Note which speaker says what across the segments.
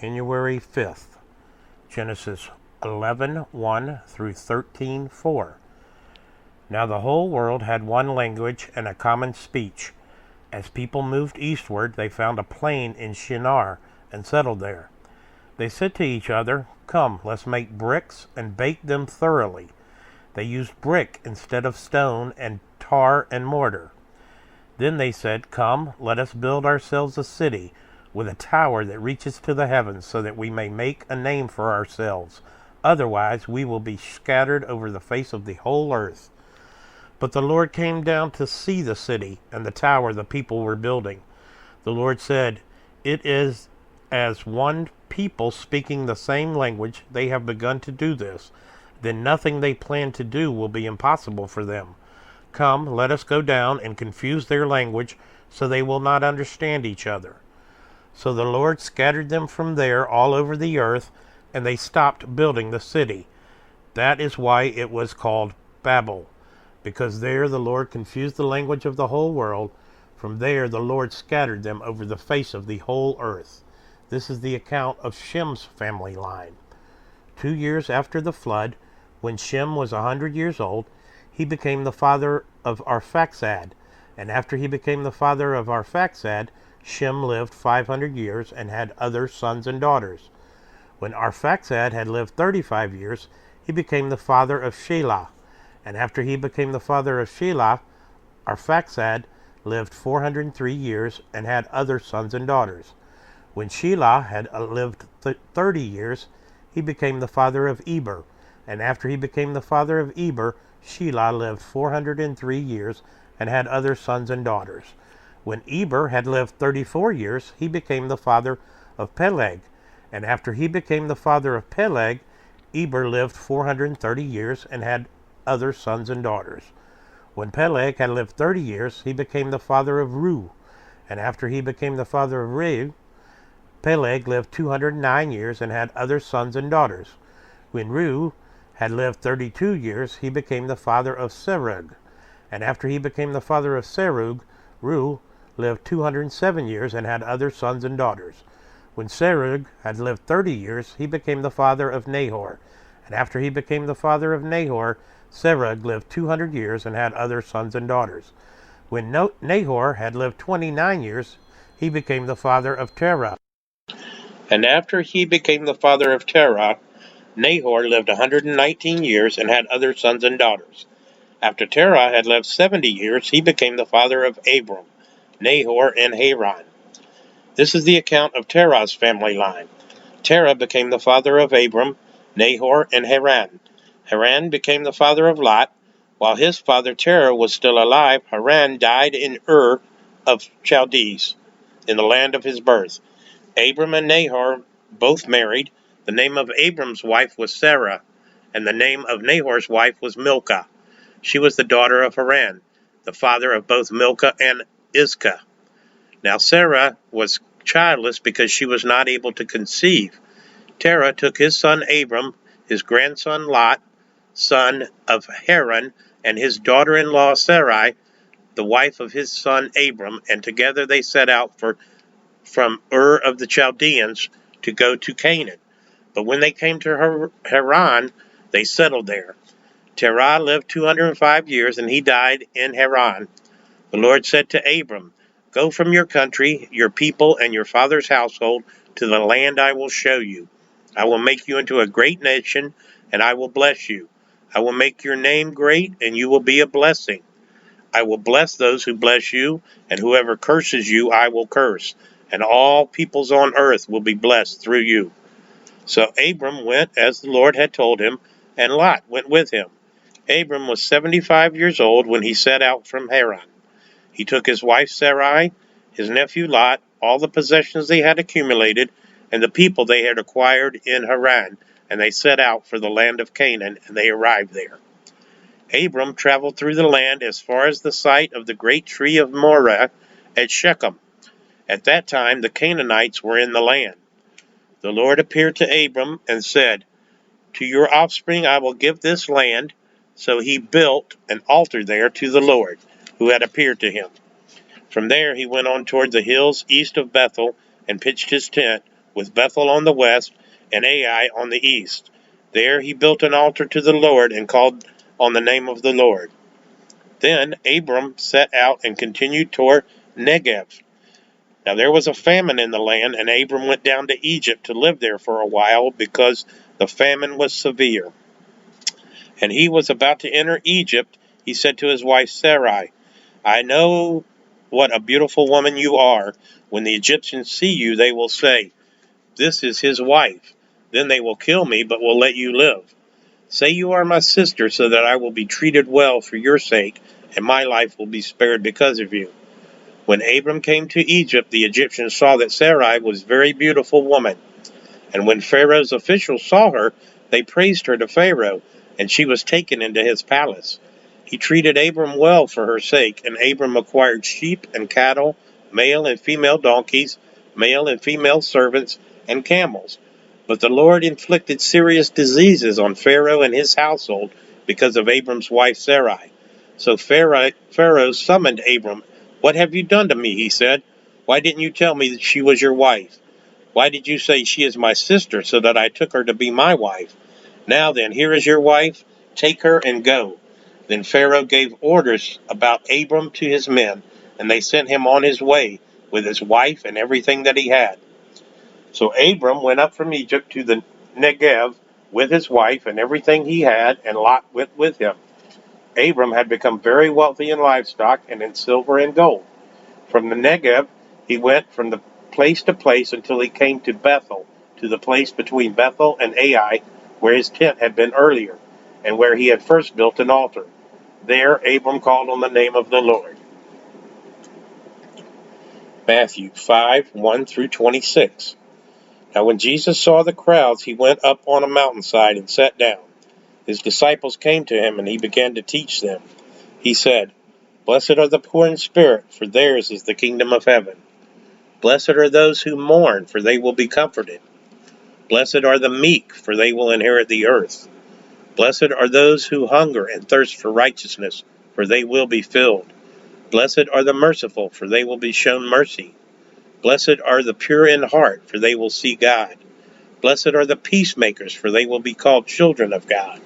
Speaker 1: January 5th, Genesis 11:1 through 13:4. Now the whole world had one language and a common speech. As people moved eastward, they found a plain in Shinar and settled there. They said to each other, "Come, let's make bricks and bake them thoroughly." They used brick instead of stone and tar and mortar. Then they said, "Come, let us build ourselves a city with a tower that reaches to the heavens, so that we may make a name for ourselves. Otherwise we will be scattered over the face of the whole earth." But the Lord came down to see the city and the tower the people were building. The Lord said, "It is as one people speaking the same language. They have begun to do this. Then nothing they plan to do will be impossible for them. Come, let us go down and confuse their language, so they will not understand each other." So the Lord scattered them from there all over the earth, and they stopped building the city. That is why it was called Babel, because there the Lord confused the language of the whole world. From there the Lord scattered them over the face of the whole earth. This is the account of Shem's family line. 2 years after the flood, when Shem was 100 years old, he became the father of Arphaxad. And after he became the father of Arphaxad, Shem lived 500 years and had other sons and daughters. When Arphaxad had lived 35 years, he became the father of Shelah. And after he became the father of Shelah, Arphaxad lived 403 years and had other sons and daughters. When Shelah had lived 30 years, he became the father of Eber. And after he became the father of Eber, Shelah lived 403 years and had other sons and daughters. When Eber had lived 34 years, he became the father of Peleg. And after he became the father of Peleg, Eber lived 430 years and had other sons and daughters. When Peleg had lived 30 years, he became the father of Reu. And after he became the father of Reu, Peleg lived 209 years and had other sons and daughters. When Reu had lived 32 years, he became the father of Serug. And after he became the father of Serug, Reu lived 207 years and had other sons and daughters. When Serug had lived 30 years, he became the father of Nahor. And after he became the father of Nahor, Serug lived 200 years and had other sons and daughters. When Nahor had lived 29 years, he became the father of Terah. And after he became the father of Terah, Nahor lived 119 years and had other sons and daughters. After Terah had lived 70 years, he became the father of Abram, Nahor, and Haran. This is the account of Terah's family line. Terah became the father of Abram, Nahor, and Haran. Haran became the father of Lot. While his father Terah was still alive, Haran died in Ur of Chaldees, in the land of his birth. Abram and Nahor both married. The name of Abram's wife was Sarah, and the name of Nahor's wife was Milcah. She was the daughter of Haran, the father of both Milcah and Iscah. Now Sarah was childless because she was not able to conceive. Terah took his son Abram, his grandson Lot, son of Haran, and his daughter-in-law Sarai, the wife of his son Abram, and together they set out from Ur of the Chaldeans to go to Canaan. But when they came to Haran, they settled there. Terah lived 205 years, and he died in Haran. The Lord said to Abram, "Go from your country, your people, and your father's household to the land I will show you. I will make you into a great nation, and I will bless you. I will make your name great, and you will be a blessing. I will bless those who bless you, and whoever curses you I will curse, and all peoples on earth will be blessed through you." So Abram went as the Lord had told him, and Lot went with him. Abram was 75 years old when he set out from Haran. He took his wife Sarai, his nephew Lot, all the possessions they had accumulated, and the people they had acquired in Haran, and they set out for the land of Canaan, and they arrived there. Abram traveled through the land as far as the site of the great tree of Moreh at Shechem. At that time the Canaanites were in the land. The Lord appeared to Abram and said, "To your offspring I will give this land." So he built an altar there to the Lord, who had appeared to him. From there he went on toward the hills east of Bethel and pitched his tent, with Bethel on the west and Ai on the east. There he built an altar to the Lord and called on the name of the Lord. Then Abram set out and continued toward Negev. Now there was a famine in the land, and Abram went down to Egypt to live there for a while because the famine was severe. And he was about to enter Egypt. He said to his wife Sarai, I know what a beautiful woman you are. When the Egyptians see you, they will say, this is his wife. Then they will kill me, but will let you live. Say you are my sister, so that I will be treated well for your sake, and my life will be spared because of you. When Abram came to Egypt, the Egyptians saw that Sarai was a very beautiful woman. And when Pharaoh's officials saw her, they praised her to Pharaoh, and she was taken into his palace. He treated Abram well for her sake, and Abram acquired sheep and cattle, male and female donkeys, male and female servants, and camels. But the Lord inflicted serious diseases on Pharaoh and his household because of Abram's wife Sarai. So Pharaoh summoned Abram. What have you done to me? He said. Why didn't you tell me that she was your wife? Why did you say she is my sister so that I took her to be my wife? Now then, here is your wife. Take her and go. Then Pharaoh gave orders about Abram to his men, and they sent him on his way with his wife and everything that he had. So Abram went up from Egypt to the Negev with his wife and everything he had, and Lot went with him. Abram had become very wealthy in livestock and in silver and gold. From the Negev, he went from the place to place until he came to Bethel, to the place between Bethel and Ai, where his tent had been earlier, and where he had first built an altar. There Abram called on the name of the Lord. Matthew 5:1 through 26. Now when Jesus saw the crowds, he went up on a mountainside and sat down. His disciples came to him, and he began to teach them. He said, Blessed are the poor in spirit, for theirs is the kingdom of heaven. Blessed are those who mourn, for they will be comforted. Blessed are the meek, for they will inherit the earth. Blessed are those who hunger and thirst for righteousness, for they will be filled. Blessed are the merciful, for they will be shown mercy. Blessed are the pure in heart, for they will see God. Blessed are the peacemakers, for they will be called children of God.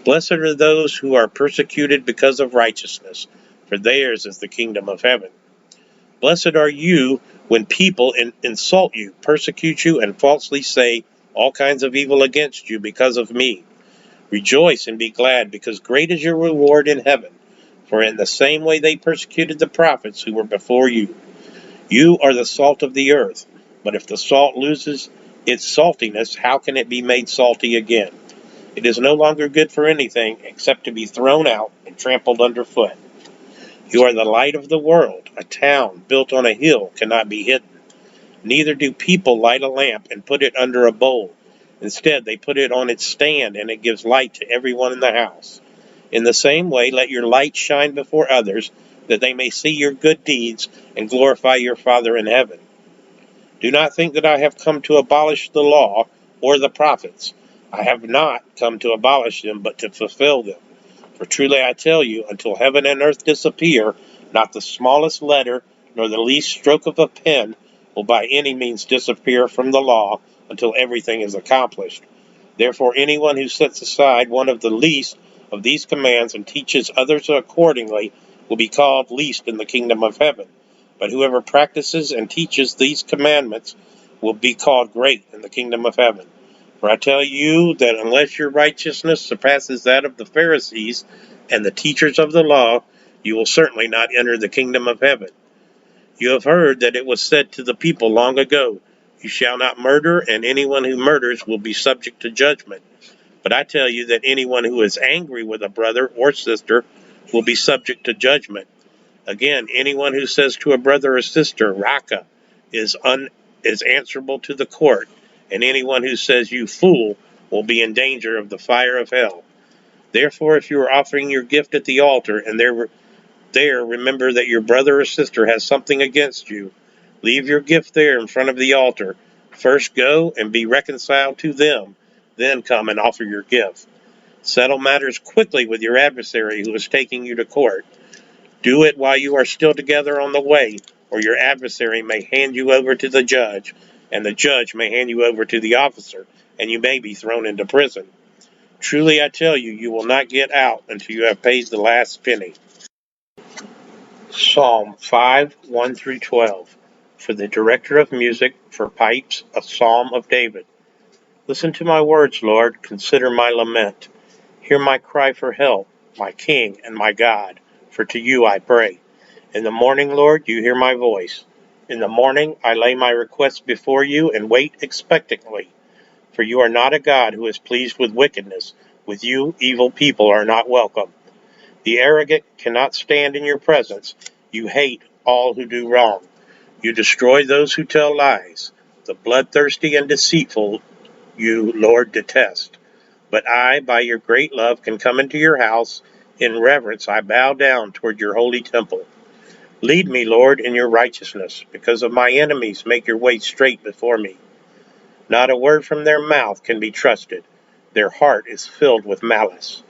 Speaker 1: Blessed are those who are persecuted because of righteousness, for theirs is the kingdom of heaven. Blessed are you when people insult you, persecute you, and falsely say all kinds of evil against you because of me. Rejoice and be glad, because great is your reward in heaven. For in the same way they persecuted the prophets who were before you. You are the salt of the earth, but if the salt loses its saltiness, how can it be made salty again? It is no longer good for anything except to be thrown out and trampled underfoot. You are the light of the world. A town built on a hill cannot be hidden. Neither do people light a lamp and put it under a bowl. Instead, they put it on its stand, and it gives light to everyone in the house. In the same way, let your light shine before others, that they may see your good deeds and glorify your Father in heaven. Do not think that I have come to abolish the law or the prophets. I have not come to abolish them, but to fulfill them. For truly I tell you, until heaven and earth disappear, not the smallest letter nor the least stroke of a pen will by any means disappear from the law until everything is accomplished. Therefore anyone who sets aside one of the least of these commands and teaches others accordingly will be called least in the kingdom of heaven. But whoever practices and teaches these commandments will be called great in the kingdom of heaven. For I tell you that unless your righteousness surpasses that of the Pharisees and the teachers of the law, you will certainly not enter the kingdom of heaven. You have heard that it was said to the people long ago, You shall not murder, and anyone who murders will be subject to judgment. But I tell you that anyone who is angry with a brother or sister will be subject to judgment. Again, anyone who says to a brother or sister, Raka, is answerable to the court, and anyone who says, You fool, will be in danger of the fire of hell. Therefore, if you are offering your gift at the altar, and there remember that your brother or sister has something against you, leave your gift there in front of the altar. First go and be reconciled to them, then come and offer your gift. Settle matters quickly with your adversary who is taking you to court. Do it while you are still together on the way, or your adversary may hand you over to the judge, and the judge may hand you over to the officer, and you may be thrown into prison. Truly I tell you, you will not get out until you have paid the last penny. Psalm 5, 1 through 12. For the director of music, for pipes, a psalm of David. Listen to my words, Lord, consider my lament. Hear my cry for help, my King and my God, for to you I pray. In the morning, Lord, you hear my voice. In the morning I lay my requests before you and wait expectantly. For you are not a God who is pleased with wickedness. With you, evil people are not welcome. The arrogant cannot stand in your presence. You hate all who do wrong. You destroy those who tell lies. The bloodthirsty and deceitful you, Lord, detest. But I, by your great love, can come into your house. In reverence I bow down toward your holy temple. Lead me, Lord, in your righteousness. Because of my enemies, make your way straight before me. Not a word from their mouth can be trusted. Their heart is filled with malice.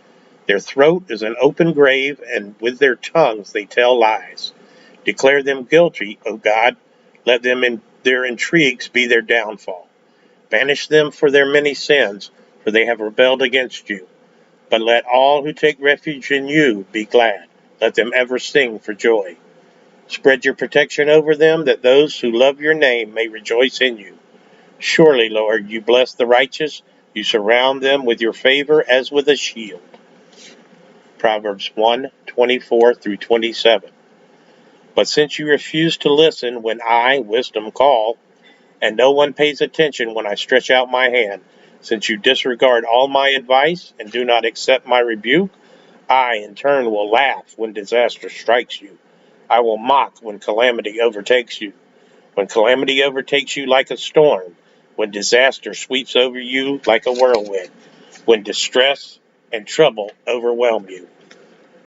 Speaker 1: Their throat is an open grave, and with their tongues they tell lies. Declare them guilty, O God. Let them in their intrigues be their downfall. Banish them for their many sins, for they have rebelled against you. But let all who take refuge in you be glad. Let them ever sing for joy. Spread your protection over them, that those who love your name may rejoice in you. Surely, Lord, you bless the righteous. You surround them with your favor as with a shield. Proverbs 1:24 through 27. But since you refuse to listen when I, wisdom, call, and no one pays attention when I stretch out my hand, since you disregard all my advice and do not accept my rebuke, I, in turn, will laugh when disaster strikes you. I will mock when calamity overtakes you. When calamity overtakes you like a storm, when disaster sweeps over you like a whirlwind, when distress and trouble overwhelm you.